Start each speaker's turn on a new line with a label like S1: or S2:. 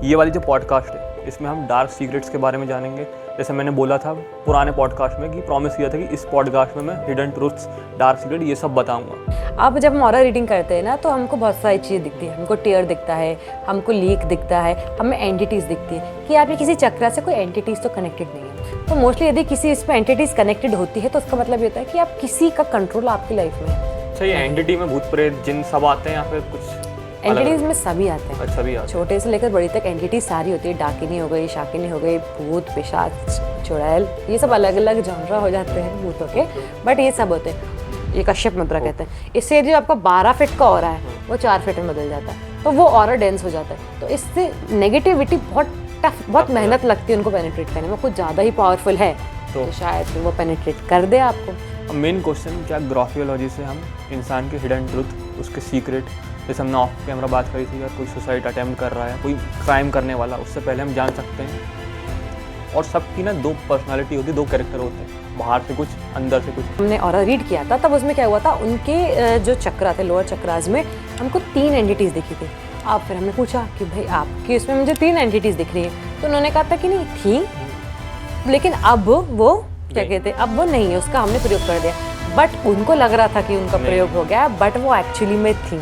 S1: ये वाली जो पॉडकास्ट है इसमें हम डार्क सीक्रेट्स के बारे में जानेंगे। जैसे मैंने बोला था पुराने पॉडकास्ट में कि प्रॉमिस किया था कि इस पॉडकास्ट में मैं हिडन ट्रूथ्स, डार्क सीक्रेट ये सब बताऊंगा।
S2: अब जब हम हॉरर रीडिंग करते हैं ना तो हमको बहुत सारी चीज़ दिखती है। हमको टीयर दिखता है, हमको लीक दिखता है, हमें एंटिटीज़ दिखती है कि आपके किसी चक्र से कोई एंटिटीज़ तो कनेक्टेड नहीं है। तो मोस्टली यदि किसी इस पर एंटिटीज़ कनेक्टेड होती है तो उसका मतलब ये होता है कि आप किसी का कंट्रोल आपकी लाइफ में है।
S1: अच्छा, ये एंटिटी में भूत प्रेत जिन सब आते हैं या फिर कुछ
S2: एंटिटीज़ में सभी आते हैं।
S1: अच्छा, भी आते हैं।
S2: छोटे से लेकर बड़ी तक एंटिटी सारी होती है। डाकिनी हो गई, शाकिनी हो गई, भूत, पिशाच, चुड़ैल, ये सब अलग अलग जॉनरा हो जाते हैं भूतों के, बट ये सब होते हैं। ये कश्यप मुद्रा कहते हैं। इससे जो आपका 12 फीट का ऑरा है वो 4 फीट में बदल जाता है, तो वो ऑरा डेंस हो जाता है। तो इससे नेगेटिविटी बहुत टफ, बहुत मेहनत लगती है उनको पेनिट्रेट करने में। कुछ ज़्यादा ही पावरफुल है तो शायद फिर वो पेनिट्रेट कर दे आपको।
S1: मेन क्वेश्चन, क्या ग्राफियोलॉजी से हम इंसान के हिडन ट्रूथ, उसके सीक्रेट, जैसे हमने ऑफ कैमरा बात करी थी, यार कोई सुसाइड अटेम्प्ट कर रहा है, कोई क्राइम करने वाला, उससे पहले हम जान सकते हैं। और सबकी ना 2 पर्सनालिटी होती है, 2 कैरेक्टर होते हैं, बाहर से कुछ, अंदर से कुछ।
S2: हमने ऑरा रीड किया था तब उसमें क्या हुआ था, उनके जो चक्रा थे, लोअर चक्रास में हमको 3 एंटिटीज़ दिखी थी। अब फिर हमने पूछा कि भाई आपके इसमें मुझे 3 एंटिटीज़ दिख रही है, तो उन्होंने कहा था कि नहीं थी, लेकिन अब वो क्या कहते हैं, अब वो नहीं है, उसका हमने प्रयोग कर दिया। बट उनको लग रहा था कि उनका प्रयोग हो गया, बट वो एक्चुअली में थी।